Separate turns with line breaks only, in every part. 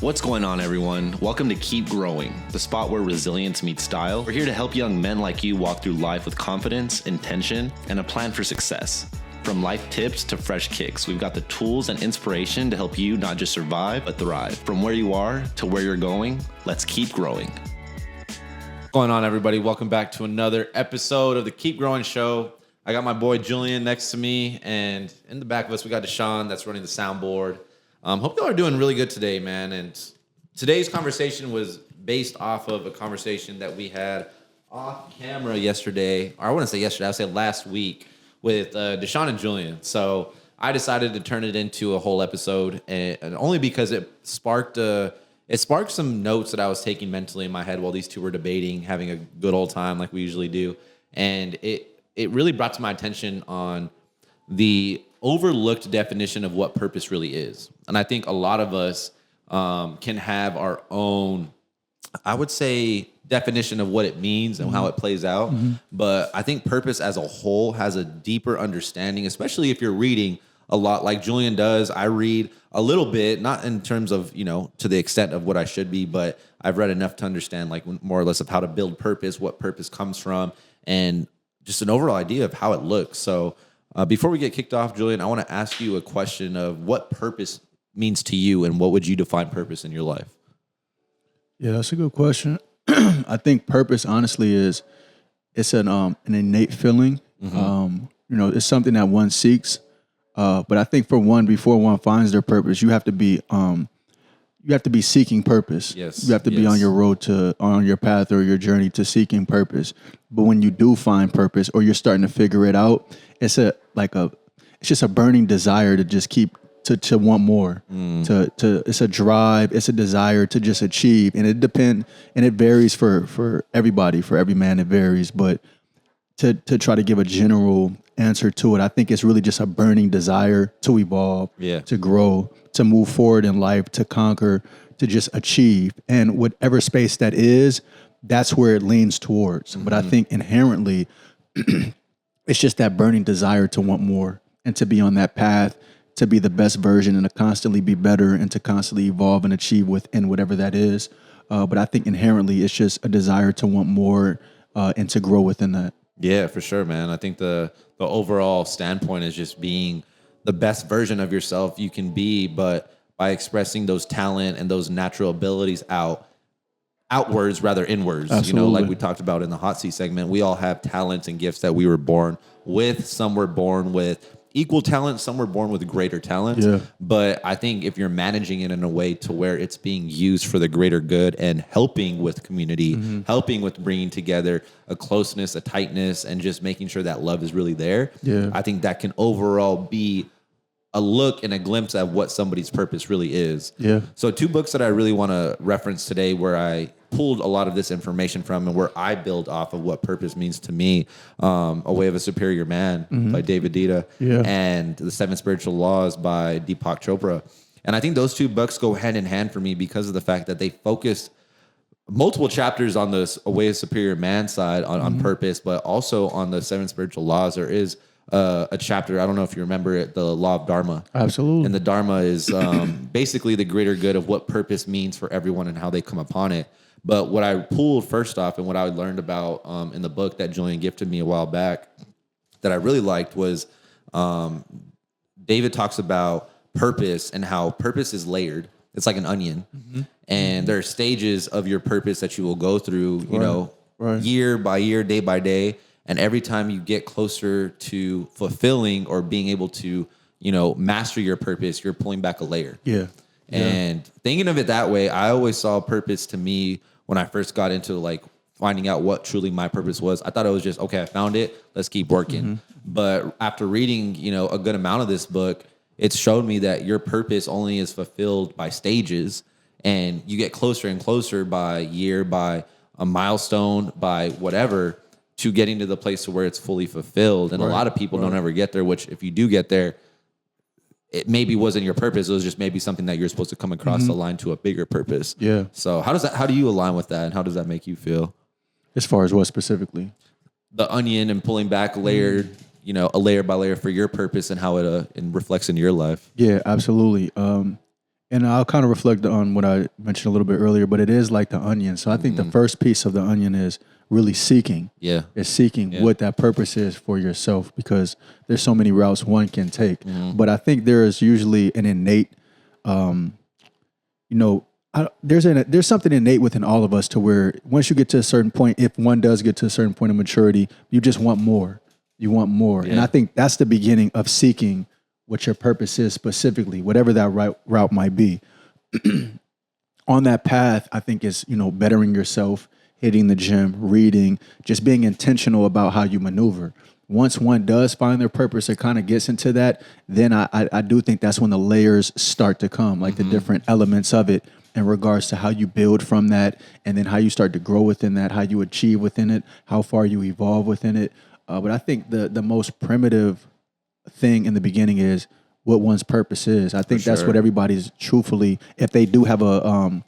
What's going on, everyone? Welcome to Keep Grwng, the spot where resilience meets style. We're here to help young men like you walk through life with confidence, intention, and a plan for success. From life tips to fresh kicks, we've got the tools and inspiration to help you not just survive, but thrive. From where you are to where you're going, let's keep growing.
What's going on, everybody? Welcome back to another episode of the Keep Grwng show. I got my boy Julian next to me, and in the back of us, we got Deshaun that's running the soundboard. Hope y'all are doing really good today, man. And today's conversation was based off of a conversation that we had off camera yesterday, or I wouldn't say yesterday, I would say last week with Deshaun and Julian. So I decided to turn it into a whole episode, and only because it sparked some notes that I was taking mentally in my head while these two were debating, having a good old time like we usually do. And it really brought to my attention on the overlooked definition of what purpose really is. And I think a lot of us can have our own, I would say, definition of what it means and how it plays out. But I think purpose as a whole has a deeper understanding, especially if you're reading a lot like Julian does. I read a little bit, not in terms of, to the extent of what I should be, but I've read enough to understand like more or less of how to build purpose, what purpose comes from, and just an overall idea of how it looks. So before we get kicked off, Julian, I want to ask you a question of what purpose means to you and what would you define purpose in your life?
Yeah, that's a good question. I think purpose, honestly, it's an innate feeling. It's something that one seeks. But I think for one, before one finds their purpose, you have to be seeking purpose.
Yes.
You have to be on your path or your journey to seeking purpose. But when you do find purpose or you're starting to figure it out, it's just a burning desire to just keep to want more. It's a drive, it's a desire to just achieve. And it varies for everybody, for every man it varies. But to try to give a general answer to it, I think it's really just a burning desire to evolve, to grow, to move forward in life, to conquer, to just achieve. And whatever space that is, that's where it leans towards. But I think inherently, it's just that burning desire to want more and to be on that path, to be the best version and to constantly be better and to constantly evolve and achieve within whatever that is. But I think inherently, it's just a desire to want more and to grow within that.
Yeah, for sure, man. I think the overall standpoint is just being the best version of yourself you can be, but by expressing those talent and those natural abilities outwards rather inwards.
Absolutely.
Like we talked about in the hot seat segment, we all have talents and gifts that we were born with. Some were born with equal talent, some were born with greater talent.
Yeah.
But I think if you're managing it in a way to where it's being used for the greater good and helping with community, helping with bringing together a closeness, a tightness, and just making sure that love is really there, I think that can overall be a look and a glimpse at what somebody's purpose really is.
Yeah.
So 2 books that I really want to reference today where I pulled a lot of this information from and where I build off of what purpose means to me, A Way of a Superior Man by David Dita and The 7 Spiritual Laws by Deepak Chopra. And I think those 2 books go hand in hand for me because of the fact that they focus multiple chapters on this A Way of Superior Man side on purpose, but also on the 7 Spiritual Laws. There is a chapter, I don't know if you remember it, the Law of Dharma.
Absolutely.
And the Dharma is basically the greater good of what purpose means for everyone and how they come upon it. But what I pulled first off and what I learned about in the book that Julian gifted me a while back that I really liked was David talks about purpose and how purpose is layered. It's like an onion. And there are stages of your purpose that you will go through, year by year, day by day. And every time you get closer to fulfilling or being able to, master your purpose, you're pulling back a layer.
Yeah.
And thinking of it that way, I always saw purpose to me when I first got into like finding out what truly my purpose was. I thought it was just, okay, I found it, let's keep working. But after reading, a good amount of this book, it showed me that your purpose only is fulfilled by stages, and you get closer and closer by year, by a milestone, by whatever, to getting to the place where it's fully fulfilled. And a lot of people don't ever get there, which if you do get there, it maybe wasn't your purpose. It was just maybe something that you're supposed to come across the line to a bigger purpose.
Yeah.
So how do you align with that? And how does that make you feel?
As far as what specifically?
The onion and pulling back layered, a layer by layer for your purpose and how it reflects in your life.
Yeah, absolutely. And And I'll kind of reflect on what I mentioned a little bit earlier, but it is like the onion. So I think the first piece of the onion is really seeking.
Yeah.
Is seeking what that purpose is for yourself, because there's so many routes one can take. But I think there is usually an innate, there's something innate within all of us to where once you get to a certain point, if one does get to a certain point of maturity, you just want more. You want more. And I think that's the beginning of seeking what your purpose is specifically, whatever that route might be. On that path, I think is, bettering yourself, hitting the gym, reading, just being intentional about how you maneuver. Once one does find their purpose or kind of gets into that, then I do think that's when the layers start to come, like the different elements of it in regards to how you build from that, and then how you start to grow within that, how you achieve within it, how far you evolve within it. But I think the most primitive thing in the beginning is what one's purpose is. I think that's what everybody's truthfully, if they do have a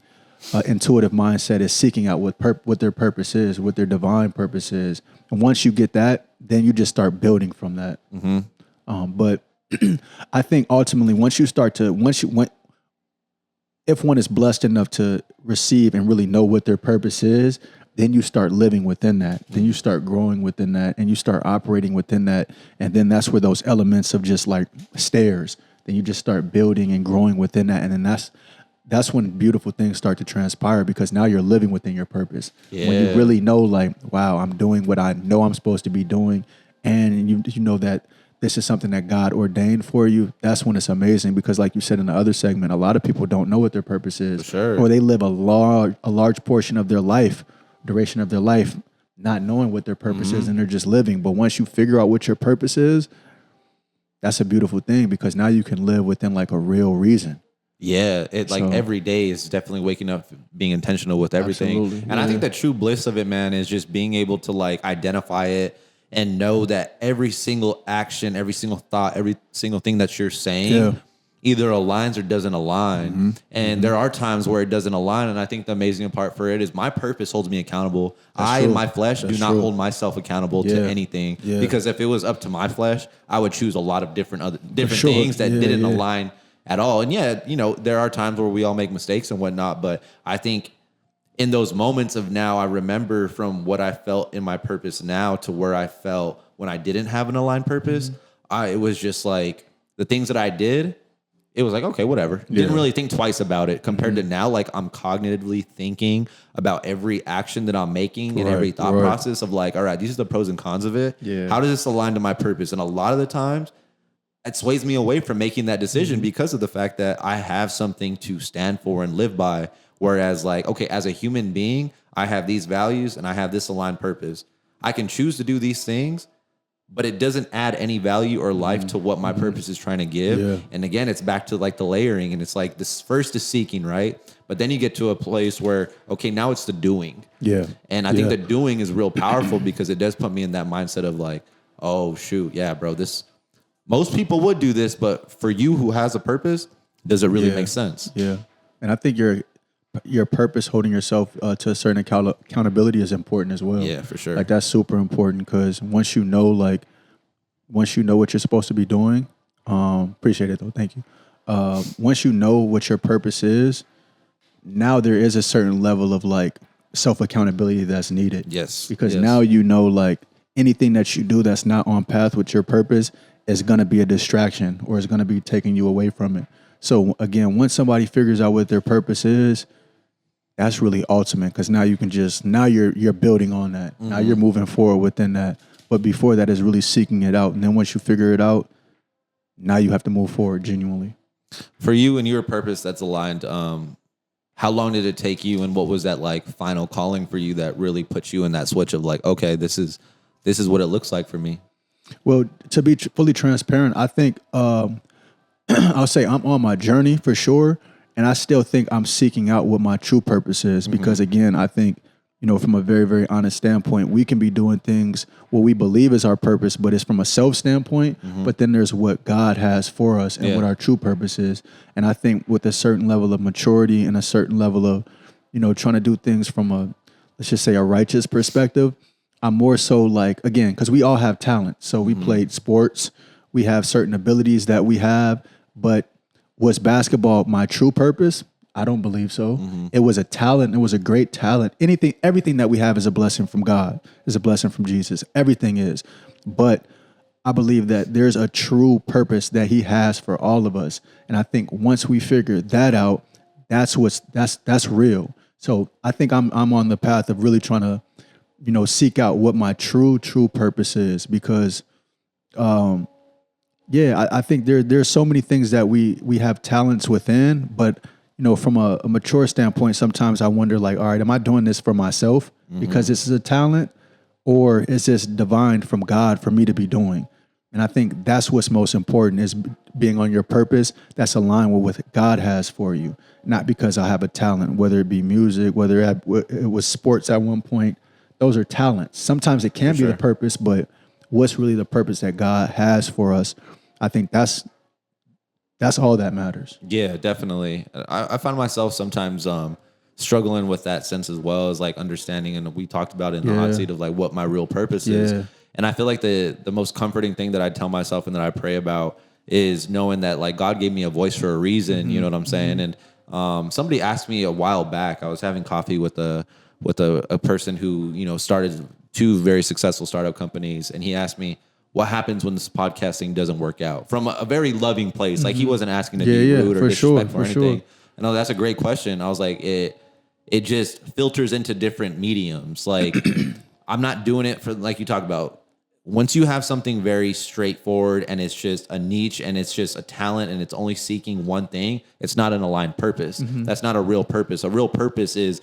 intuitive mindset, is seeking out what their purpose is, what their divine purpose is. And once you get that, then you just start building from that. But I think ultimately, if one is blessed enough to receive and really know what their purpose is, then you start living within that. Then you start growing within that, and you start operating within that. And then that's where those elements of just like stairs, then you just start building and growing within that. And then that's when beautiful things start to transpire, because now you're living within your purpose. When you really know, like, wow, I'm doing what I know I'm supposed to be doing, and you know that this is something that God ordained for you, that's when it's amazing. Because like you said in the other segment, a lot of people don't know what their purpose is. Or they live a large portion of their duration of their life not knowing what their purpose is, and they're just living. But once you figure out what your purpose is, that's a beautiful thing, because now you can live within like a real reason.
Yeah, every day is definitely waking up, being intentional with everything.
Absolutely.
And I think the true bliss of it, man, is just being able to like identify it and know that every single action, every single thought, every single thing that you're saying either aligns or doesn't align. And there are times where it doesn't align. And I think the amazing part for it is my purpose holds me accountable. In my flesh, do not hold myself accountable to anything. Because if it was up to my flesh, I would choose a lot of different things that didn't align at all. And there are times where we all make mistakes and whatnot, but I think in those moments of now, I remember from what I felt in my purpose now to where I felt when I didn't have an aligned purpose. It was just like the things that I did, it was like, okay, whatever. Didn't really think twice about it, compared to now, like I'm cognitively thinking about every action that I'm making and every thought process of like, all right, these are the pros and cons of it. How does this align to my purpose? And a lot of the times it sways me away from making that decision because of the fact that I have something to stand for and live by. Whereas like, okay, as a human being, I have these values and I have this aligned purpose. I can choose to do these things, but it doesn't add any value or life to what my purpose is trying to give. And again, it's back to like the layering, and it's like this first is seeking, right? But then you get to a place where, okay, now it's the doing. And I think the doing is real powerful because it does put me in that mindset of like, oh shoot, yeah, bro, most people would do this, but for you who has a purpose, does it really make sense?
And I think your purpose, holding yourself to a certain accountability, is important as well.
Yeah, for sure.
Like that's super important, because once you know what you're supposed to be doing, appreciate it though. Thank you. Once you know what your purpose is, now there is a certain level of like self accountability that's needed. Because now you know like anything that you do that's not on path with your purpose is going to be a distraction, or is going to be taking you away from it. So again, once somebody figures out what their purpose is, that's really ultimate, because now you can you're building on that. Now you're moving forward within that. But before that is really seeking it out. And then once you figure it out, now you have to move forward genuinely.
For you and your purpose that's aligned, how long did it take you, and what was that like final calling for you that really put you in that switch of like, okay, this is what it looks like for me?
Well, to be fully transparent, I think I'll say I'm on my journey for sure. And I still think I'm seeking out what my true purpose is, because again, I think, from a very, very honest standpoint, we can be doing things what we believe is our purpose, but it's from a self standpoint. But then there's what God has for us and what our true purpose is. And I think with a certain level of maturity and a certain level of, trying to do things from let's just say a righteous perspective, I'm more so like, again, because we all have talent. So we played sports, we have certain abilities that we have, but Was basketball my true purpose? I don't believe so. It was a talent. It was a great talent. Everything that we have is a blessing from God, is a blessing from Jesus. Everything is. But I believe that there's a true purpose that he has for all of us. And I think once we figure that out, that's real. So I think I'm on the path of really trying to, seek out what my true purpose is, because I think there's so many things that we have talents within, but from a mature standpoint, sometimes I wonder, like, all right, am I doing this for myself because this is a talent, or is this divine from God for me to be doing? And I think that's what's most important, is being on your purpose that's aligned with what God has for you, not because I have a talent, whether it be music, whether it was sports at one point. Those are talents. Sometimes it can be the purpose, but what's really the purpose that God has for us? I think that's all that matters.
Yeah, definitely. I find myself sometimes struggling with that sense as well, as like understanding, and we talked about it in the hot seat, of like what my real purpose is. And I feel like the most comforting thing that I tell myself and that I pray about is knowing that like God gave me a voice for a reason. You know what I'm saying? And somebody asked me a while back, I was having coffee with a person who started 2 very successful startup companies, and he asked me, what happens when this podcasting doesn't work out? From a very loving place. Like, he wasn't asking to be rude or disrespectful or anything. And that's a great question. I was like, it just filters into different mediums. Like, I'm not doing it for, like you talk about, once you have something very straightforward and it's just a niche and it's just a talent and it's only seeking one thing, it's not an aligned purpose. That's not a real purpose. A real purpose is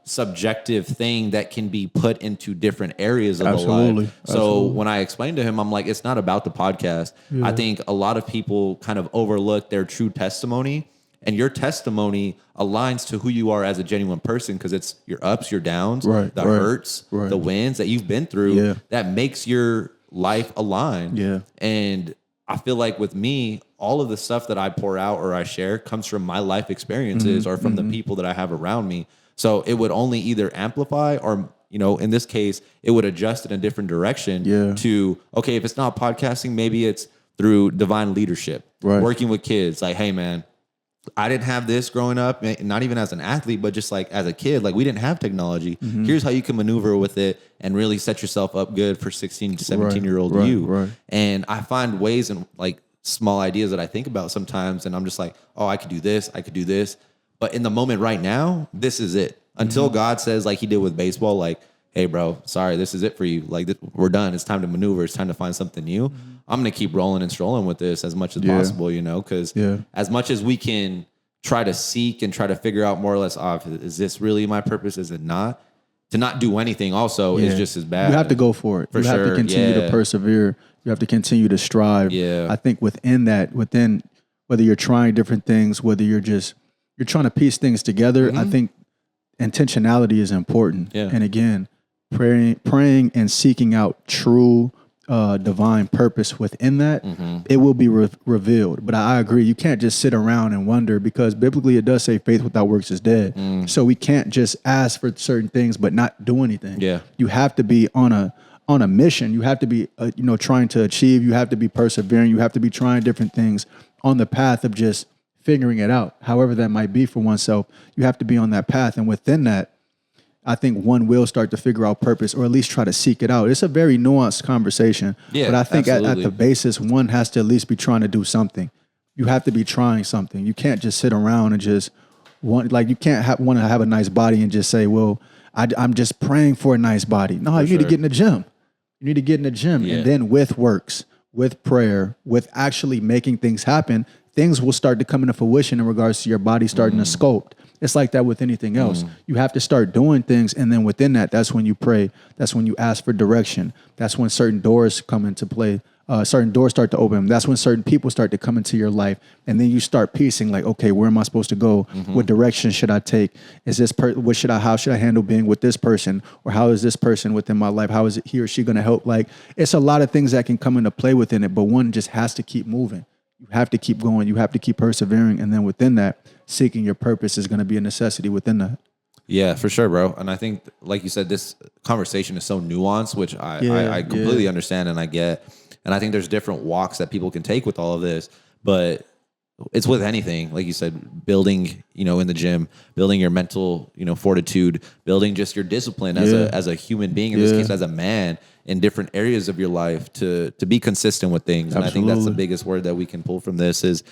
subjective thing that can be put into different areas of the life. So when I explained to him, I'm like, it's not about the podcast. I think a lot of people kind of overlook their true testimony, and your testimony aligns to who you are as a genuine person, because it's your ups, your downs, the hurts, the wins that you've been through that makes your life align. And I feel like with me, all of the stuff that I pour out or I share comes from my life experiences or from the people that I have around me. So it would only either amplify or, in this case, it would adjust in a different direction to, okay, if it's not podcasting, maybe it's through divine leadership, working with kids. Like, hey, man, I didn't have this growing up, not even as an athlete, but just like as a kid, like we didn't have technology. Here's how you can maneuver with it and really set yourself up good for 16 to 17-year-old you. And I find ways and like small ideas that I think about sometimes, and I'm just like, oh, I could do this, I could do this. But in the moment right now, this is it. Until God says, like he did with baseball, like, hey, bro, sorry, this is it for you. Like, we're done. It's time to maneuver. It's time to find something new. I'm going to keep rolling and strolling with this as much as possible, because as much as we can try to seek and try to figure out more or less, is this really my purpose? Is it not? To not do anything also is just as bad.
You have to go for it. You have to continue to persevere. You have to continue to strive. I think within whether you're trying different things, whether you're trying to piece things together, I think intentionality is important. And again, praying and seeking out true divine purpose within that, it will be revealed. But I agree, you can't just sit around and wonder, because biblically it does say faith without works is dead. So we can't just ask for certain things but not do anything. You have to be on a mission. You have to be trying to achieve. You have to be persevering. You have to be trying different things on the path of just figuring it out, however that might be for oneself. You have to be on that path, and within that, I think one will start to figure out purpose, or at least try to seek it out. It's a very nuanced conversation, but I think at the basis, one has to at least be trying to do something. You have to be trying something. You can't just sit around and just want you can't want to have a nice body and just say, well, I'm just praying for a nice body. No, you need to get in the gym. You need to get in the gym, and then with works, with prayer, with actually making things happen, things will start to come into fruition in regards to your body starting to sculpt. It's like that with anything else. You have to start doing things, and then within that, that's when you pray. That's when you ask for direction. That's when certain doors come into play. Certain doors start to open. That's when certain people start to come into your life, and then you start piecing, like, okay, where am I supposed to go? What direction should I take? Is this how should I handle being with this person, or how is this person within my life? How is he or she going to help? Like, it's a lot of things that can come into play within it, but one just has to keep moving. You have to keep going. You have to keep persevering. And then within that, seeking your purpose is going to be a necessity within that.
Yeah, for sure, bro. And I think, like you said, this conversation is so nuanced, which I completely understand and I get. And I think there's different walks that people can take with all of this. But it's with anything, like you said, building, in the gym, building your mental, fortitude, building just your discipline as a human being, in this case, as a man, in different areas of your life to be consistent with things. And I think that's the biggest word that we can pull from this is,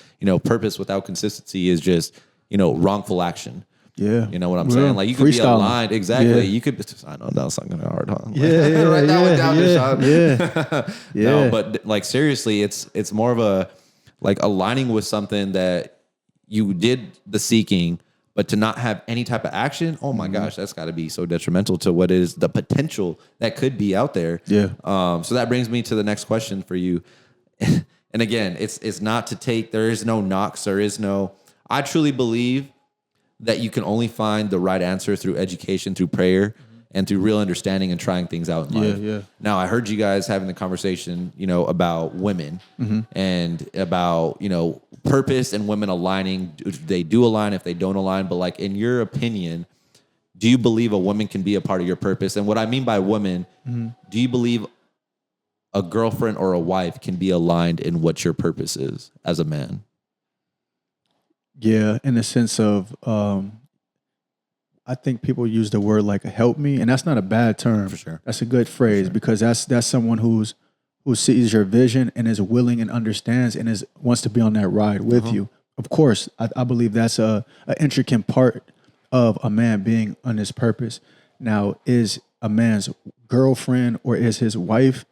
purpose without consistency is just, wrongful action.
Yeah.
You know what I'm saying? Like you could be aligned. Exactly.
Yeah.
You could, I know that sounds kind of hard, huh?
Yeah.
Write that one down, Deshaun.
Yeah.
No, but like seriously, it's more of a, like aligning with something that you did the seeking, but to not have any type of action, oh my gosh, that's got to be so detrimental to what is the potential that could be out there.
Yeah.
So that brings me to the next question for you. And again, it's not to take, there is no knocks, I truly believe that you can only find the right answer through education, through prayer, and through real understanding and trying things out in life.
Yeah.
Now, I heard you guys having the conversation, about women and about, purpose and women aligning. If they do align, if they don't align. But like, in your opinion, do you believe a woman can be a part of your purpose? And what I mean by woman, do you believe a girlfriend or a wife can be aligned in what your purpose is as a man?
Yeah, in the sense of, I think people use the word like help me, and that's not a bad term.
For sure.
That's a good phrase because that's someone who sees your vision and is willing and understands and wants to be on that ride with you. Of course, I believe that's a intricate part of a man being on his purpose. Now, is a man's girlfriend or is his wife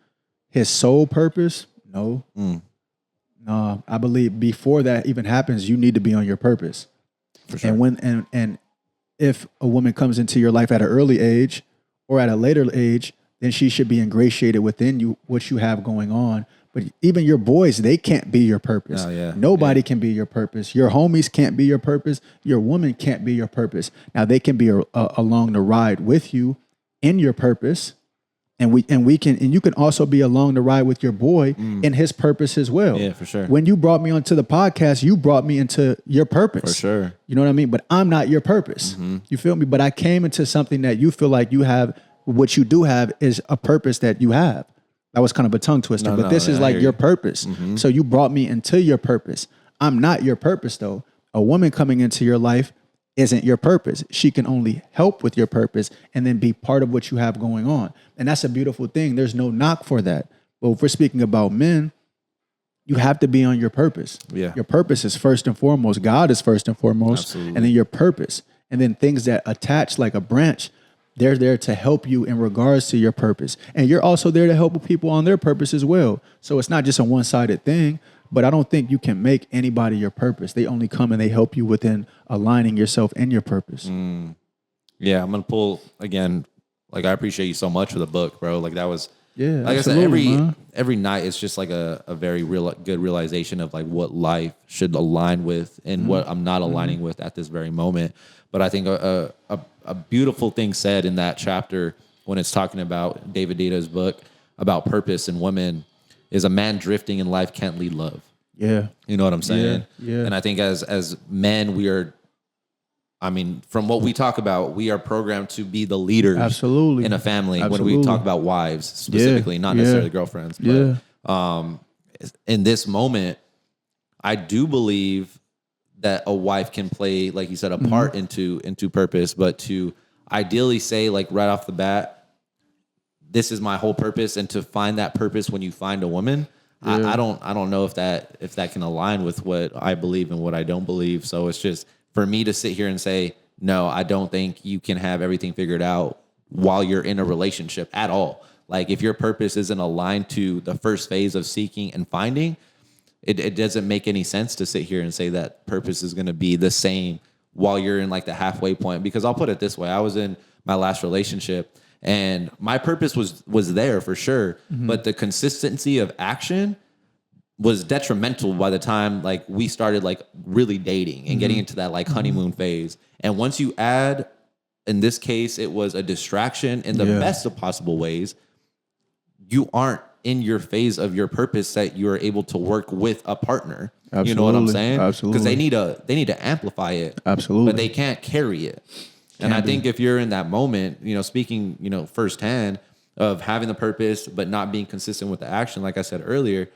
his sole purpose? No. No, I believe before that even happens, you need to be on your purpose.
For sure.
And when if a woman comes into your life at an early age or at a later age, then she should be ingratiated within you, what you have going on. But even your boys, they can't be your purpose.
Oh, yeah.
Nobody can be your purpose. Your homies can't be your purpose. Your woman can't be your purpose. Now they can be along the ride with you in your purpose. And you can also be along the ride with your boy in his purpose as well.
Yeah, for sure.
When you brought me onto the podcast, you brought me into your purpose.
For sure.
You know what I mean? But I'm not your purpose. You feel me? But I came into something that you feel like you have. What you do have is a purpose that you have. That was kind of a tongue twister, but this is like your purpose. So you brought me into your purpose. I'm not your purpose though. A woman coming into your life isn't your purpose. She can only help with your purpose and then be part of what you have going on. And that's a beautiful thing. There's no knock for that. But if we're speaking about men, you have to be on your purpose.
Yeah.
Your purpose is first and foremost. God is first and foremost.
Absolutely.
And then your purpose. And then things that attach like a branch, they're there to help you in regards to your purpose. And you're also there to help people on their purpose as well. So it's not just a one-sided thing. But I don't think you can make anybody your purpose. They only come and they help you within aligning yourself and your purpose.
Yeah, I'm going to pull, again, like I appreciate you so much for the book, bro. Like that was,
Yeah,
like I said, every night it's just like a very good realization of like what life should align with and what I'm not aligning with at this very moment. But I think a beautiful thing said in that chapter when it's talking about David Dita's book about purpose and women is a man drifting in life can't lead love.
Yeah.
You know what I'm saying?
Yeah.
And I think as men, from what we talk about, we are programmed to be the leaders
Absolutely.
in a family.
Absolutely.
When we talk about wives specifically, not necessarily girlfriends. But in this moment, I do believe that a wife can play, like you said, a part into purpose, but to ideally say like right off the bat, this is my whole purpose, and to find that purpose when you find a woman, I don't know if that can align with what I believe and what I don't believe. So it's just for me to sit here and say, no, I don't think you can have everything figured out while you're in a relationship at all. Like if your purpose isn't aligned to the first phase of seeking and finding, it doesn't make any sense to sit here and say that purpose is going to be the same while you're in like the halfway point. Because I'll put it this way. I was in my last relationship and my purpose was there for sure. But the consistency of action was detrimental by the time like we started like really dating and getting into that like honeymoon phase. And once you add, in this case, it was a distraction in the best of possible ways. You aren't in your phase of your purpose that you are able to work with a partner.
Absolutely.
You know what I'm saying?
Absolutely.
Because they need to amplify it.
Absolutely.
But they can't carry it. And I think if you're in that moment, speaking, firsthand of having the purpose, but not being consistent with the action, like I said earlier,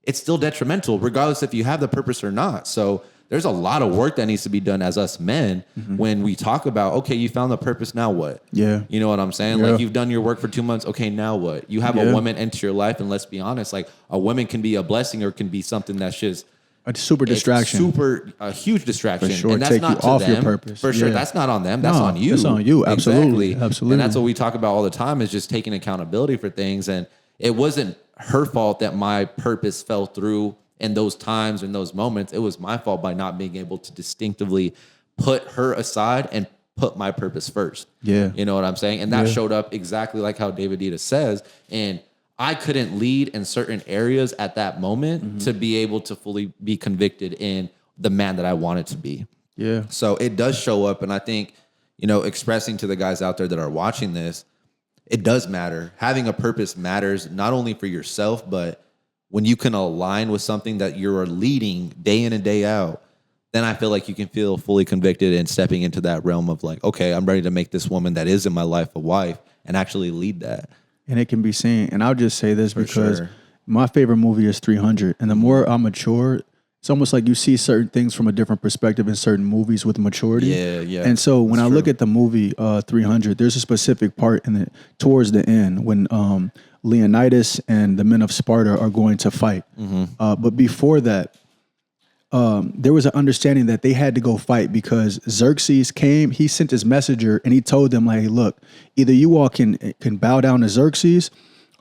it's still detrimental, regardless if you have the purpose or not. So there's a lot of work that needs to be done as us men when we talk about, okay, you found the purpose, now what?
Yeah.
You know what I'm saying?
Yeah.
Like, you've done your work for 2 months. Okay, now what? You have a woman enter your life, and let's be honest, like, a woman can be a blessing or can be something that's just
A super distraction.
a huge distraction.
For sure.
And that's
Take
not
you
to
off
them.
your purpose.
For sure.
Yeah.
That's not on them. That's on you.
That's on you. Absolutely.
Exactly.
Absolutely.
And that's what we talk about all the time, is just taking accountability for things. And it wasn't her fault that my purpose fell through in those times, in those moments. It was my fault by not being able to distinctively put her aside and put my purpose first.
Yeah.
You know what I'm saying? And that showed up exactly like how David Dita says. And I couldn't lead in certain areas at that moment to be able to fully be convicted in the man that I wanted to be.
Yeah.
So it does show up. And I think, you know, expressing to the guys out there that are watching this, it does matter. Having a purpose matters, not only for yourself, but when you can align with something that you're leading day in and day out, then I feel like you can feel fully convicted and stepping into that realm of like, okay, I'm ready to make this woman that is in my life a wife and actually lead that.
And it can be seen. And I'll just say this because
sure.
my favorite movie is 300. And the more I mature, it's almost like you see certain things from a different perspective in certain movies with maturity.
Yeah.
And so when I
That's
look
true.
at the movie 300, there's a specific part towards the end when Leonidas and the men of Sparta are going to fight. But before that, there was an understanding that they had to go fight because Xerxes came, he sent his messenger and he told them like, hey, look, either you all can bow down to Xerxes,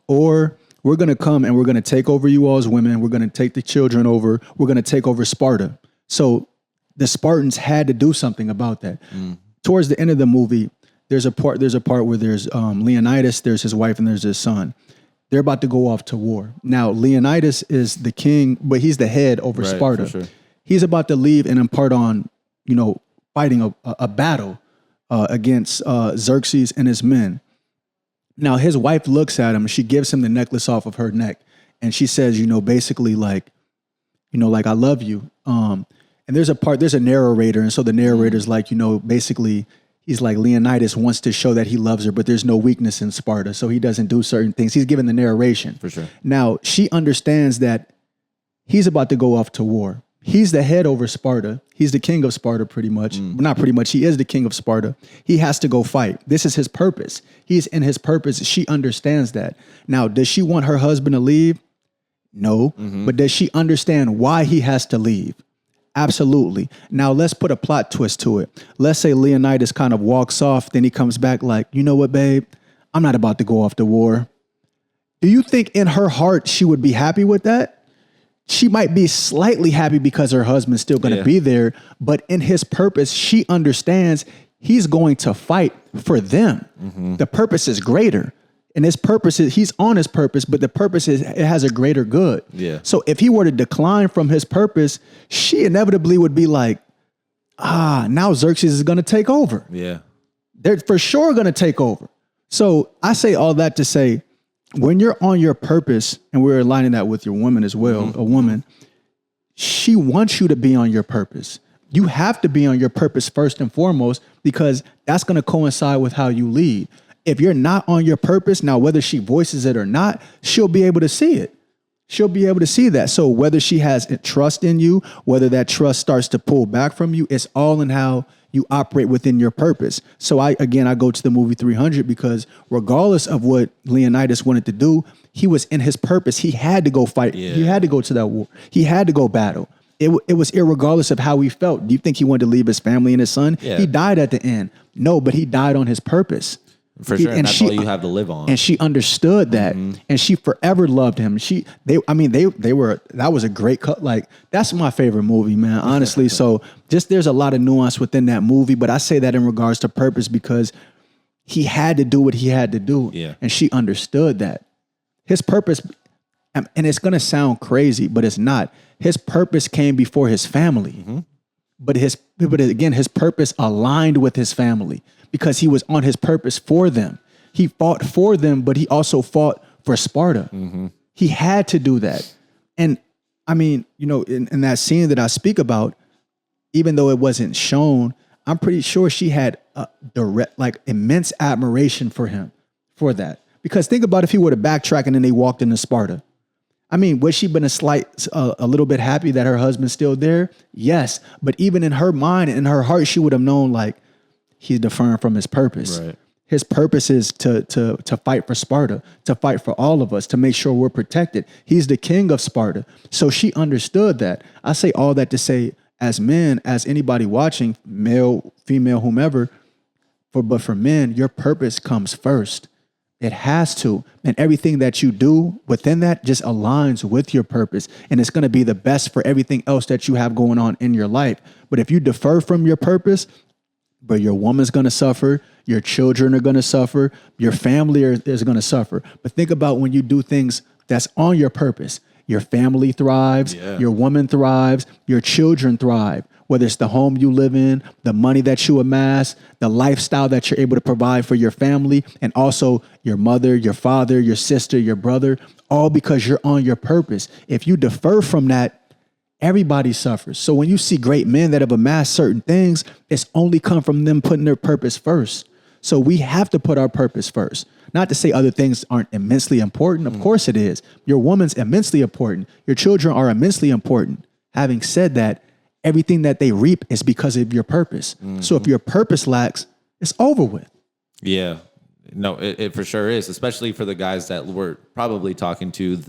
or we're going to come and we're going to take over you all's women. We're going to take the children over. We're going to take over Sparta. So the Spartans had to do something about that. Towards the end of the movie, there's a part where there's Leonidas, there's his wife, and there's his son. They're about to go off to war. Now, Leonidas is the king, but he's the head over
Right,
Sparta.
for sure.
He's about to leave and impart on, fighting a battle against Xerxes and his men. Now, his wife looks at him. She gives him the necklace off of her neck. And she says, basically like, I love you. And there's a narrator. And so the narrator's like, basically, he's like, Leonidas wants to show that he loves her, but there's no weakness in Sparta. So he doesn't do certain things. He's giving the narration.
For sure.
Now, she understands that he's about to go off to war. He's the head over Sparta. He's the king of Sparta, pretty much. Not pretty much. He is the king of Sparta. He has to go fight. This is his purpose. He's in his purpose. She understands that. Now, does she want her husband to leave? No. But does she understand why he has to leave? Absolutely. Now, let's put a plot twist to it. Let's say Leonidas kind of walks off. Then he comes back like, you know what, babe? I'm not about to go off to war. Do you think in her heart she would be happy with that? She might be slightly happy because her husband's still going to be there, but in his purpose, she understands he's going to fight for them. The purpose is greater. And his purpose is, he's on his purpose, but the purpose is, it has a greater good.
Yeah.
So if he were to decline from his purpose, she inevitably would be like, now Xerxes is going to take over.
Yeah.
They're for sure going to take over. So I say all that to say, when you're on your purpose, and we're aligning that with your woman as well, a woman, she wants you to be on your purpose. You have to be on your purpose first and foremost, because that's going to coincide with how you lead. If you're not on your purpose, now whether she voices it or not, she'll be able to see it. She'll be able to see that. So whether she has trust in you, whether that trust starts to pull back from you, it's all in how you operate within your purpose. So I go to the movie 300 because regardless of what Leonidas wanted to do, he was in his purpose. He had to go fight.
Yeah.
He had to go to that war. He had to go battle. It was irregardless of how he felt. Do you think he wanted to leave his family and his son?
Yeah.
He died at the end. No, but he died on his purpose.
For sure. And that's all you have to live on.
And she understood that. And she forever loved him. That was a great cut. Like, that's my favorite movie, man, honestly. So just, there's a lot of nuance within that movie, but I say that in regards to purpose because he had to do what he had to do.
Yeah.
And she understood that. His purpose, and it's going to sound crazy, but it's not. His purpose came before his family. But again, his purpose aligned with his family because he was on his purpose for them. He fought for them, but he also fought for Sparta. He had to do that. And I mean, in that scene that I speak about, even though it wasn't shown, I'm pretty sure she had a direct, like, immense admiration for him for that. Because think about if he were to backtrack and then they walked into Sparta. I mean, would she been a little bit happy that her husband's still there? Yes. But even in her mind and in her heart, she would have known like he's deferring from his purpose.
Right.
His purpose is to fight for Sparta, to fight for all of us, to make sure we're protected. He's the king of Sparta. So she understood that. I say all that to say, as men, as anybody watching, male, female, whomever, but for men, your purpose comes first. It has to. And everything that you do within that just aligns with your purpose. And it's going to be the best for everything else that you have going on in your life. But if you defer from your purpose, but your woman's going to suffer, your children are going to suffer, your family is going to suffer. But think about when you do things that's on your purpose. Your family thrives, your woman thrives, your children thrive. Whether it's the home you live in, the money that you amass, the lifestyle that you're able to provide for your family, and also your mother, your father, your sister, your brother, all because you're on your purpose. If you defer from that, everybody suffers. So when you see great men that have amassed certain things, it's only come from them putting their purpose first. So we have to put our purpose first. Not to say other things aren't immensely important. Of course it is. Your woman's immensely important. Your children are immensely important. Having said that, everything that they reap is because of your purpose. So if your purpose lacks, it's over with.
Yeah. No, it for sure is, especially for the guys that we're probably talking to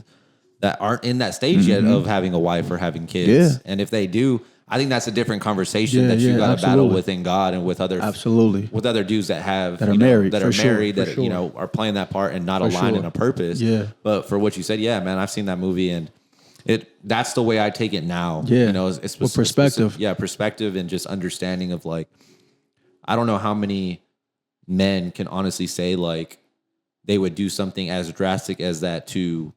that aren't in that stage yet of having a wife or having kids.
Yeah.
And if they do, I think that's a different conversation that you got to battle within God and with other with other dudes that have
that are married,
that are playing that part and not aligned in a purpose.
Yeah.
But for what you said, yeah, man, I've seen that movie and that's the way I take it now.
Yeah.
You know, it's
with perspective.
Perspective and just understanding of like, I don't know how many men can honestly say like they would do something as drastic as that to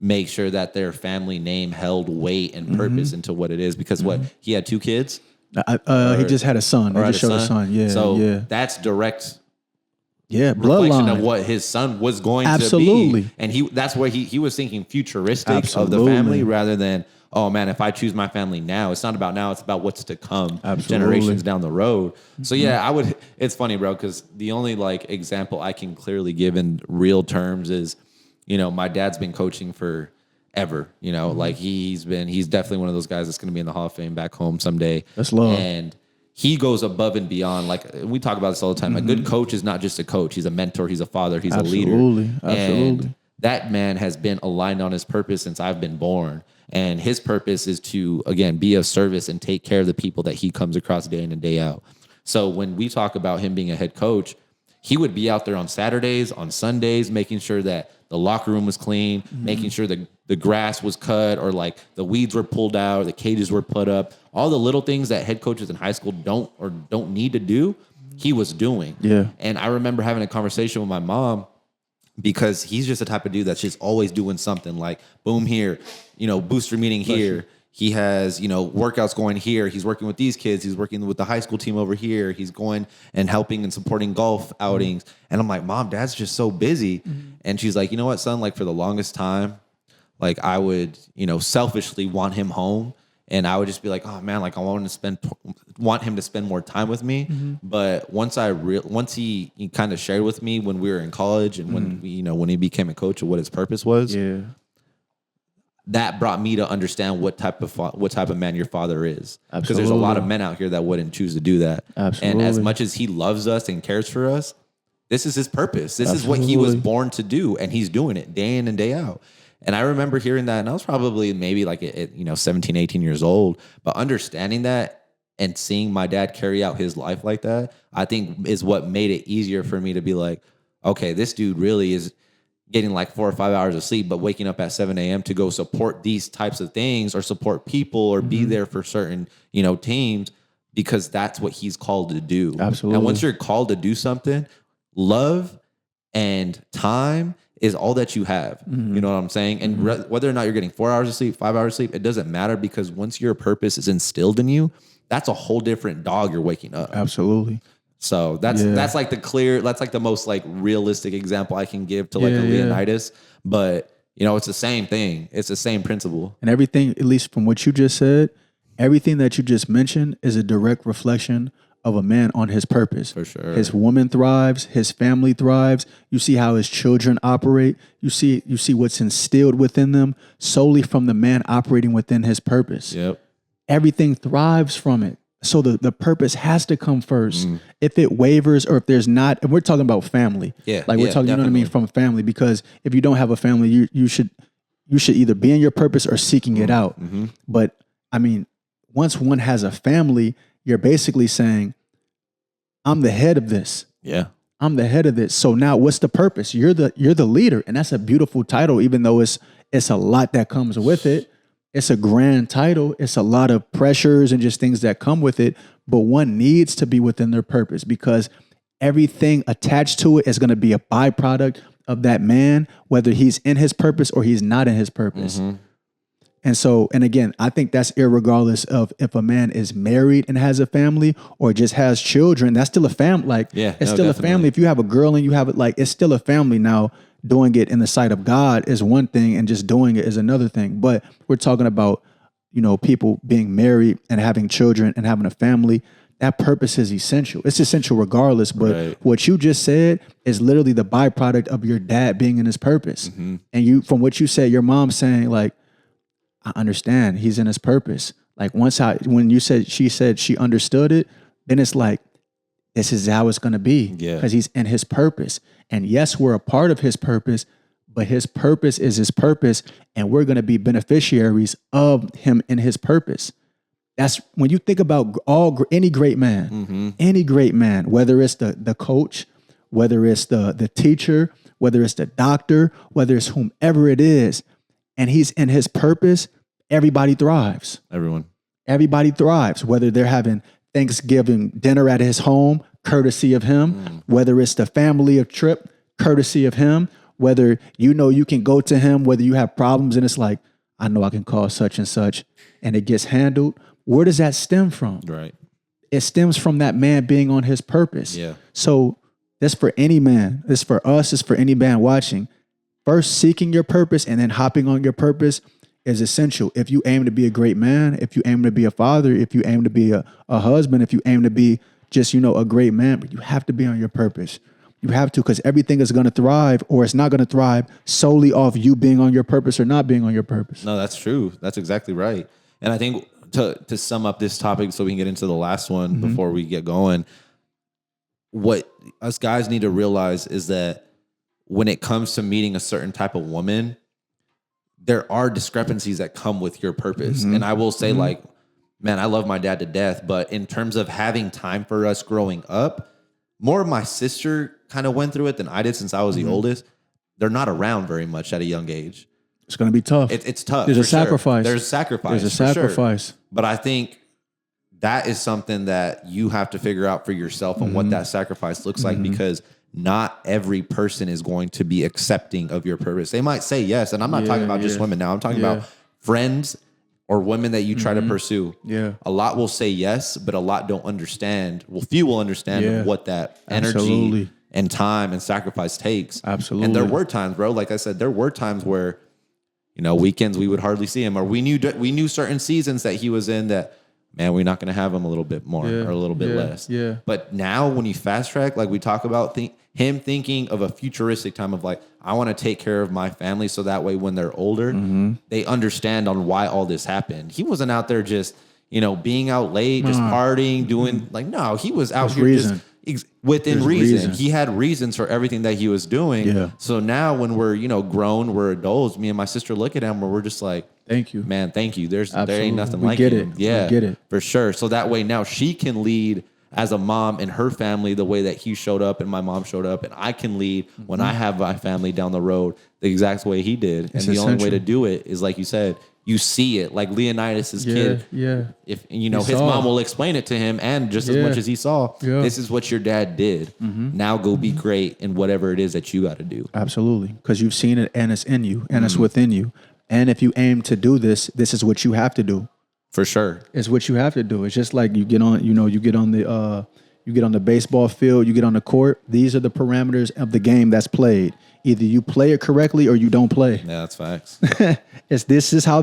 make sure that their family name held weight and purpose into what it is. Because what he had 2 kids.
He just had a son. He just showed a son. Yeah.
So that's direct.
Yeah,
reflection
bloodline
of what his son was going
Absolutely.
to be. And that's where he was thinking futuristic of the family rather than, oh man, if I choose my family now, it's not about now, it's about what's to come generations down the road. So yeah, it's funny, bro, because the only like example I can clearly give in real terms is, my dad's been coaching for ever, like he's definitely one of those guys that's going to be in the Hall of Fame back home someday.
That's love.
And he goes above and beyond. Like we talk about this all the time. A good coach is not just a coach. He's a mentor. He's a father. He's a leader.
Absolutely.
And that man has been aligned on his purpose since I've been born. And his purpose is to, again, be of service and take care of the people that he comes across day in and day out. So when we talk about him being a head coach, he would be out there on Saturdays, on Sundays, making sure that the locker room was clean, making sure the grass was cut or like the weeds were pulled out, the cages were put up. All the little things that head coaches in high school don't need to do, he was doing.
Yeah.
And I remember having a conversation with my mom because he's just the type of dude that's just always doing something like boom here, booster meeting here. He has, workouts going here. He's working with these kids. He's working with the high school team over here. He's going and helping and supporting golf outings. And I'm like, Mom, Dad's just so busy. And she's like, you know what, son? Like for the longest time, like I would, selfishly want him home. And I would just be like, oh man, like I want him to spend more time with me. But once he kind of shared with me when we were in college and when he became a coach of what his purpose was.
Yeah.
That brought me to understand what type of man your father is. Because there's a
Absolutely.
lot of men out here that wouldn't choose to do that.
Absolutely.
And as much as he loves us and cares for us, this is his purpose. This is what he was born to do, and he's doing it day in and day out. And I remember hearing that, and I was probably maybe like 17, 18 years old, but understanding that and seeing my dad carry out his life like that, I think is what made it easier for me to be like, okay, this dude really is getting like 4 or 5 hours of sleep, but waking up at 7 a.m. to go support these types of things or support people or be there for certain, teams, because that's what he's called to do.
Absolutely.
And once you're called to do something, love and time is all that you have. You know what I'm saying? And whether or not you're getting 4 hours of sleep, 5 hours of sleep, it doesn't matter, because once your purpose is instilled in you, that's a whole different dog you're waking up.
Absolutely.
So that's like the most like realistic example I can give to like a Leonidas. But it's the same thing. It's the same principle.
And everything, at least from what you just said, everything that you just mentioned is a direct reflection of a man on his purpose.
For sure.
His woman thrives, his family thrives. You see how his children operate. You see what's instilled within them solely from the man operating within his purpose.
Yep.
Everything thrives from it. So the purpose has to come first. If it wavers or if there's not, and we're talking about family.
Yeah.
Like we're talking, you know what I mean, from family, because if you don't have a family, you should either be in your purpose or seeking it out. But I mean, once one has a family, you're basically saying, I'm the head of this.
Yeah.
I'm the head of this. So now what's the purpose? You're the leader. And that's a beautiful title, even though it's a lot that comes with it. It's a grand title. It's a lot of pressures and just things that come with it. But one needs to be within their purpose, because everything attached to it is going to be a byproduct of that man, whether he's in his purpose or he's not in his purpose. And so, and again, I think that's irregardless of if a man is married and has a family or just has children. That's still a family. Like, it's still a family. If you have a girl and you have it, like, it's still a family. Now, doing it in the sight of God is one thing, and just doing it is another thing. But we're talking about, you know, people being married and having children and having a family. That purpose is essential. It's essential regardless. But what you just said is literally the byproduct of your dad being in his purpose. And you, from what you said, your mom saying, like, I understand he's in his purpose. Like, when you said, she said she understood it, then it's like, this is how it's going to be.
Yeah.
Because he's in his purpose. And yes, we're a part of his purpose, but his purpose is his purpose. And we're going to be beneficiaries of him in his purpose. That's when you think about any great man, whether it's the coach, whether it's the teacher, whether it's the doctor, whether it's whomever it is, and he's in his purpose, everybody thrives. Everybody thrives, whether they're having Thanksgiving dinner at his home, courtesy of him, whether it's the family trip, courtesy of him, whether you know you can go to him, whether you have problems and it's like, I know I can call such and such, and it gets handled. Where does that stem from?
Right.
It stems from that man being on his purpose.
Yeah.
So that's for any man. It's for us. It's for any man watching. First, seeking your purpose and then hopping on your purpose is essential. If you aim to be a great man, if you aim to be a father, if you aim to be a husband, if you aim to be just, you know, a great man, but you have to be on your purpose. You have to, because everything is going to thrive, or it's not going to thrive solely off you being on your purpose or not being on your purpose.
No, that's true. That's exactly right. And I think to sum up this topic so we can get into the last one before we get going, what us guys need to realize is that when it comes to meeting a certain type of woman, there are discrepancies that come with your purpose. And I will say, like, man, I love my dad to death, but in terms of having time for us growing up, more of my sister kind of went through it than I did since I was the oldest. They're not around very much at a young age.
It's going to be tough.
It's tough.
There's a sacrifice.
There's a sacrifice.
There's a sacrifice.
Sure. But I think that is something that you have to figure out for yourself and what that sacrifice looks like, because not every person is going to be accepting of your purpose. They might say yes. And I'm not talking about just women now. I'm talking about friends or women that you try to pursue.
Yeah.
A lot will say yes, but a lot don't understand. Well, few will understand what that energy and time and sacrifice takes.
Absolutely.
And there were times, bro, like I said, there were times where, you know, weekends we would hardly see him, or we knew certain seasons that he was in that, man, we're not going to have him a little bit more or a little bit less.
Yeah.
But now when you fast track, like we talk about him thinking of a futuristic time of like, I want to take care of my family so that way when they're older, they understand on why all this happened. He wasn't out there just, you know, being out late, just partying, doing like, no, he was out here just within reason. He had reasons for everything that he was doing.
Yeah.
So now when we're, you know, grown, we're adults, me and my sister look at him where we're just like,
thank you,
man. Thank you. There
Absolutely.
ain't nothing
We
like
get
him.
it.
Yeah,
We get it.
For sure. So that way now she can lead as a mom and her family the way that he showed up and my mom showed up, and I can lead when I have my family down the road the exact way he did. And the only way to do it is, like you said, you see it. Like Leonidas's kid.
Yeah.
If you know, his mom will explain it to him, and just as much as he saw, this is what your dad did. Now go be great in whatever it is that you got to do.
Absolutely. Because you've seen it, and it's in you, and it's within you. And if you aim to do this, this is what you have to do.
For sure.
It's what you have to do. It's just like you get on the baseball field, you get on the court. These are the parameters of the game that's played. Either you play it correctly or you don't play.
Yeah, that's facts.
This is how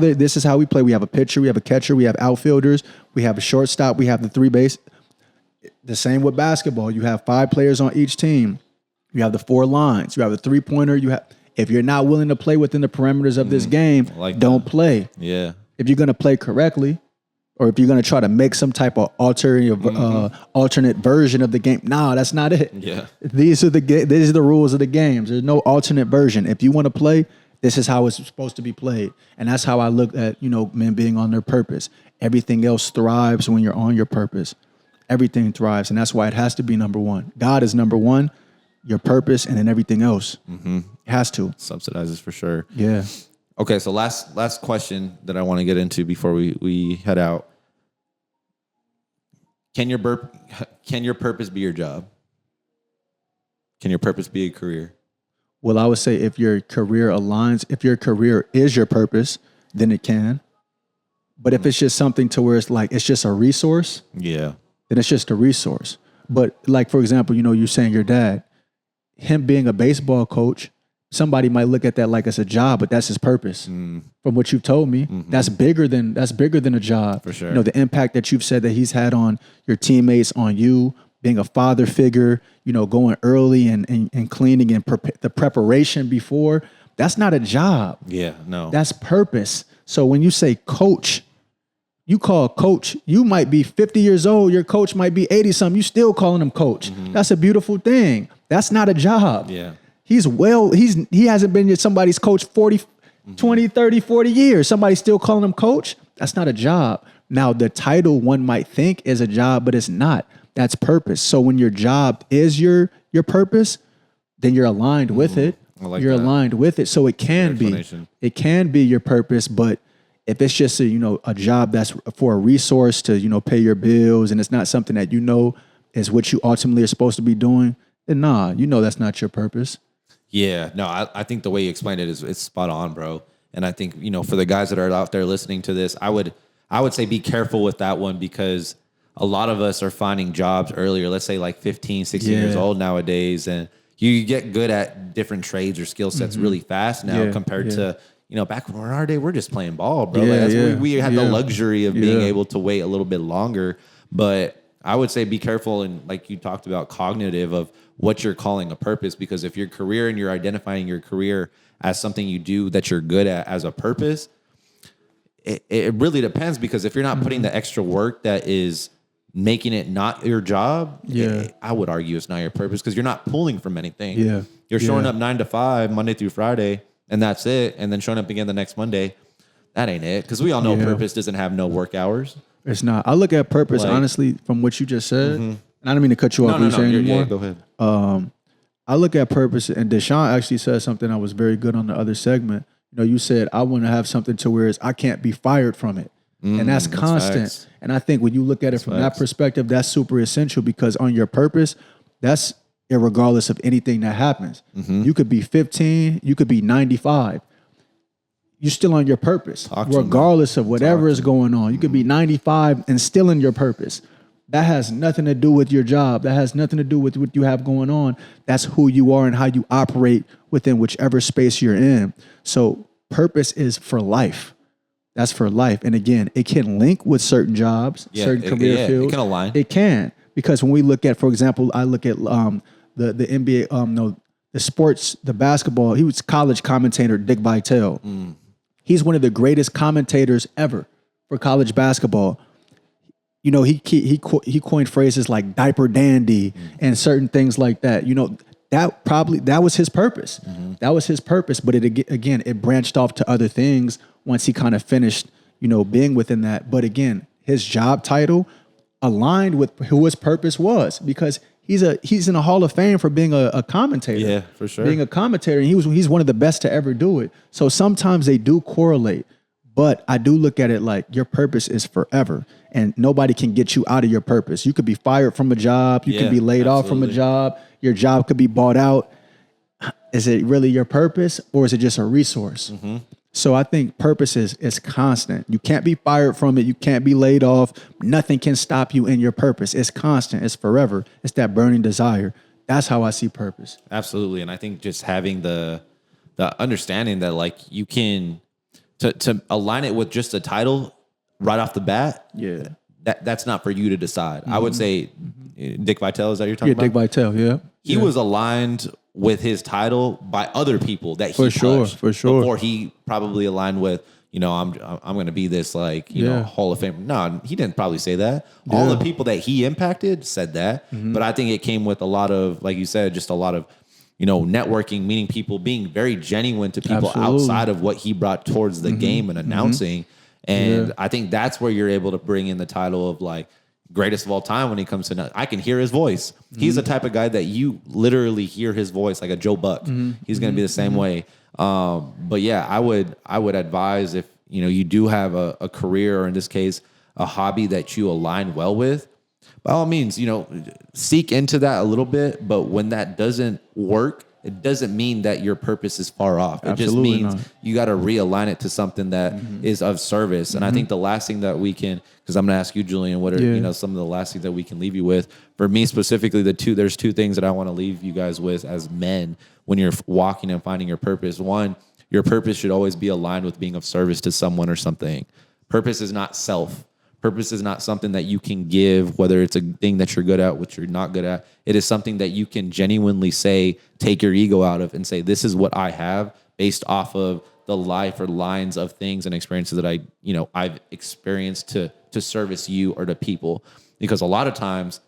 we play. We have a pitcher, we have a catcher, we have outfielders, we have a shortstop, we have the three base. The same with basketball. You have 5 players on each team. You have the 4 lines. You have a 3-pointer. If you're not willing to play within the parameters of this game, don't play.
Yeah.
If you're going to play correctly, or if you're going to try to make some type of alternate version of the game, no, that's not it.
Yeah.
These are the rules of the games. There's no alternate version. If you want to play, this is how it's supposed to be played. And that's how I look at, men being on their purpose. Everything else thrives when you're on your purpose. Everything thrives. And that's why it has to be number one. God is number one, your purpose, and then everything else. It has to.
Subsidizes for sure.
Yeah.
Okay, so last question that I want to get into before we head out. Can your purpose be your job? Can your purpose be a career?
Well, I would say if your career is your purpose, then it can. But if it's just something to where it's just a resource,
then
it's just a resource. But like, for example, you're saying your dad, him being a baseball coach, somebody might look at that like it's a job, but that's his purpose. From what you've told me, that's bigger than a job.
For sure.
The impact that you've said that he's had on your teammates, on you, being a father figure, going early and cleaning and the preparation before, that's not a job.
Yeah, no.
That's purpose. So when you say coach, you call coach, you might be 50 years old, your coach might be 80 something, you still calling him coach. That's a beautiful thing. That's not a job.
Yeah.
He hasn't been somebody's coach 40, 20, 30, 40 years. Somebody's still calling him coach. That's not a job. Now, the title one might think is a job, but it's not. That's purpose. So when your job is your purpose, then you're aligned with it. You're aligned with it. So it can be your purpose, but if it's just a job that's for a resource to, pay your bills, and it's not something that is what you ultimately are supposed to be doing, then that's not your purpose.
Yeah, no, I think the way you explained it it's spot on, bro. And I think, for the guys that are out there listening to this, I would say be careful with that one, because a lot of us are finding jobs earlier, let's say like 15, 16 years old nowadays, and you get good at different trades or skill sets really fast now compared to, back in our day, we're just playing ball, bro. We had the luxury of being able to wait a little bit longer. But I would say be careful, and like you talked about, cognitive of what you're calling a purpose, because if your career and you're identifying your career as something you do that you're good at as a purpose, it really depends, because if you're not putting the extra work that is making it not your job, I would argue it's not your purpose, because you're not pulling from anything. Yeah. You're showing up 9 to 5, Monday through Friday, and that's it. And then showing up again the next Monday. That ain't it. Because we all know purpose doesn't have no work hours.
It's not. I look at purpose, honestly, from what you just said. And I don't mean to cut you off.
Yeah, go ahead.
I look at purpose, and Deshaun actually said something that was very good on the other segment. You said, I want to have something to where I can't be fired from it. And that's constant. That's and I think when you look at it from that perspective, that's super essential, because on your purpose, that's irregardless of anything that happens. You could be 15, you could be 95. You're still on your purpose, regardless of whatever is going on. You could be 95 and still in your purpose. That has nothing to do with your job. That has nothing to do with what you have going on. That's who you are and how you operate within whichever space you're in. So purpose is for life. That's for life. And again, it can link with certain jobs, certain career fields.
It can align.
It can. Because when we look at, for example, I look at the NBA, the sports, the basketball, he was college commentator, Dick Vitale. He's one of the greatest commentators ever for college basketball. He coined phrases like diaper dandy and certain things like that. That was his purpose. That was his purpose. But it branched off to other things once he kind of finished, being within that. But again, his job title aligned with who his purpose was, because he's in a Hall of Fame for being a commentator.
Yeah, for sure.
Being a commentator, and he's one of the best to ever do it. So sometimes they do correlate. But I do look at it like your purpose is forever, and nobody can get you out of your purpose. You could be fired from a job. You could be laid off from a job. Your job could be bought out. Is it really your purpose, or is it just a resource? So I think purpose is constant. You can't be fired from it. You can't be laid off. Nothing can stop you in your purpose. It's constant. It's forever. It's that burning desire. That's how I see purpose.
Absolutely. And I think just having the understanding that, like, you can... To align it with just a title right off the bat, that's not for you to decide. I would say Dick Vitale, is that you're talking about?
Dick Vitale, yeah.
He was aligned with his title by other people that he touched
for sure.
before he probably aligned with, I'm going to be this Hall of Fame. No, he didn't probably say that. All the people that he impacted said that, but I think it came with a lot of, like you said, just a lot of networking, meeting people, being very genuine to people outside of what he brought towards the game and announcing. And I think that's where you're able to bring in the title of like greatest of all time when he comes to, I can hear his voice. He's the type of guy that you literally hear his voice like a Joe Buck. He's going to be the same way. But yeah, I would advise if, you do have a career, or in this case, a hobby that you align well with, by all means, seek into that a little bit. But when that doesn't work, it doesn't mean that your purpose is far off. It
Absolutely
just means you got to realign it to something that is of service. And I think the last thing that we can, because I'm going to ask you, Julian, what are some of the last things that we can leave you with? For me specifically, there's two things that I want to leave you guys with as men when you're walking and finding your purpose. One, your purpose should always be aligned with being of service to someone or something. Purpose is not self. Purpose is not something that you can give, whether it's a thing that you're good at, which you're not good at. It is something that you can genuinely say, take your ego out of and say, this is what I have based off of the life or lines of things and experiences that I've experienced to service you or to people. Because a lot of times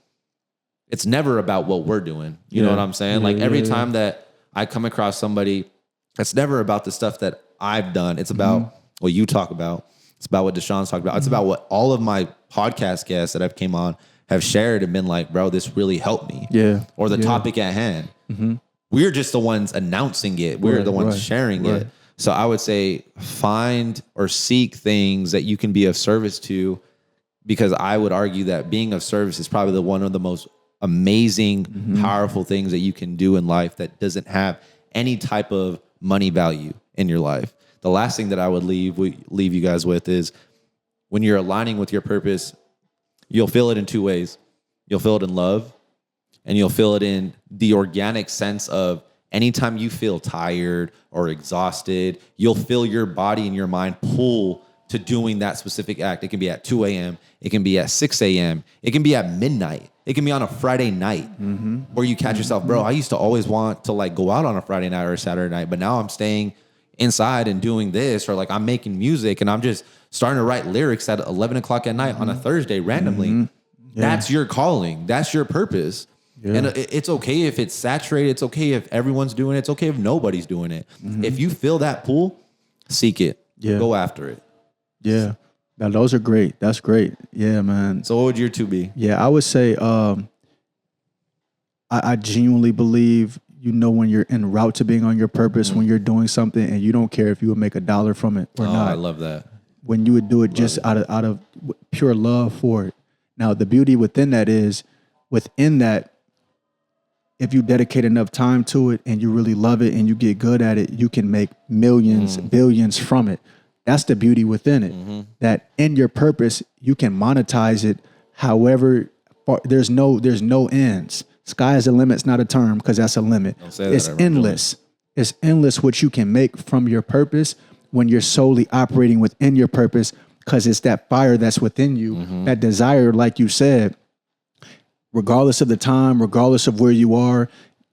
it's never about what we're doing. You know what I'm saying? Like every time that I come across somebody, it's never about the stuff that I've done. It's about what you talk about. It's about what Deshaun's talked about. It's about what all of my podcast guests that I've came on have shared and been like, bro, this really helped me.
Yeah.
Or the topic at hand. We're just the ones announcing it. We're the ones sharing it. So I would say find or seek things that you can be of service to, because I would argue that being of service is probably one of the most amazing, powerful things that you can do in life that doesn't have any type of money value in your life. The last thing that I would leave you guys with is when you're aligning with your purpose, you'll feel it in two ways. You'll feel it in love, and you'll feel it in the organic sense of anytime you feel tired or exhausted, you'll feel your body and your mind pull to doing that specific act. It can be at 2 a.m. It can be at 6 a.m. It can be at midnight. It can be on a Friday night where you catch yourself, bro, I used to always want to like go out on a Friday night or a Saturday night, but now I'm staying inside and doing this, or like I'm making music and I'm just starting to write lyrics at 11 o'clock at night on a Thursday randomly. That's your calling. That's your purpose. And it's okay if it's saturated. It's okay if everyone's doing it. It's okay if nobody's doing it. If you feel that pull, seek it. Go after it.
Yeah. Now those are great. That's great. Yeah, man.
So what would your two be?
Yeah, I would say I genuinely believe, when you're en route to being on your purpose, when you're doing something and you don't care if you would make $1 from it or not.
I love that.
When you would do it just out of pure love for it. Now, the beauty within that is, within that, if you dedicate enough time to it and you really love it and you get good at it, you can make millions, billions from it. That's the beauty within it. That in your purpose, you can monetize it however far. There's no ends. Sky is the limit. It's not a term, because that's a limit. It's endless. It's endless what you can make from your purpose when you're solely operating within your purpose, because it's that fire that's within you, that desire, like you said, regardless of the time, regardless of where you are,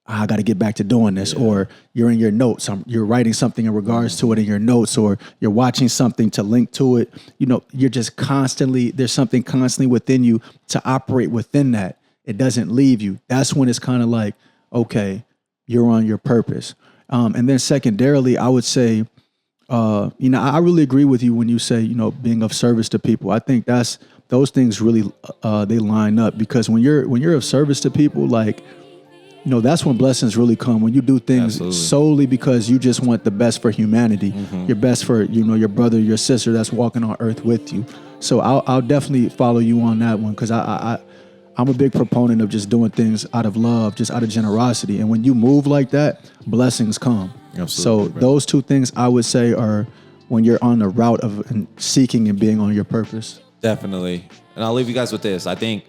I got to get back to doing this. Or you're in your notes, you're writing something in regards to it in your notes, or you're watching something to link to it. You're just constantly, there's something constantly within you to operate within that. It doesn't leave you. That's when it's kind of like, okay, you're on your purpose. And then secondarily, I would say, I really agree with you when you say, being of service to people. I think those things really, they line up, because when you're of service to people, like, that's when blessings really come. When you do things solely because you just want the best for humanity, your best for, your brother, your sister that's walking on earth with you. So I'll definitely follow you on that one, because I'm a big proponent of just doing things out of love, just out of generosity. And when you move like that, blessings come. So those two things I would say are when you're on the route of seeking and being on your purpose.
Definitely. And I'll leave you guys with this. I think,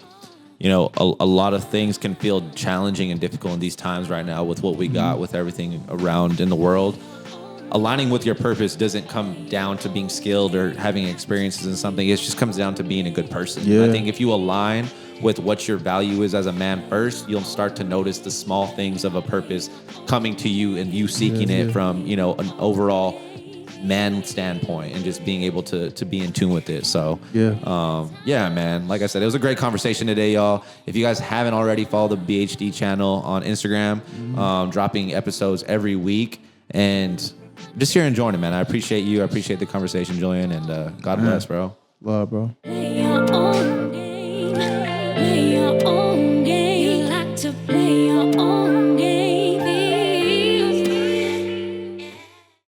a lot of things can feel challenging and difficult in these times right now with what we got, with everything around in the world. Aligning with your purpose doesn't come down to being skilled or having experiences in something. It just comes down to being a good person. I think if you align with what your value is as a man first, you'll start to notice the small things of a purpose coming to you and you seeking it from, you know, an overall man standpoint and just being able to be in tune with it. So yeah, man, like I said, it was a great conversation today, y'all. If you guys haven't already, follow the BHD channel on Instagram, dropping episodes every week, and just here enjoying it, man. I appreciate you. I appreciate the conversation, Julian, and God bless, bro.
Love, bro.
Hey,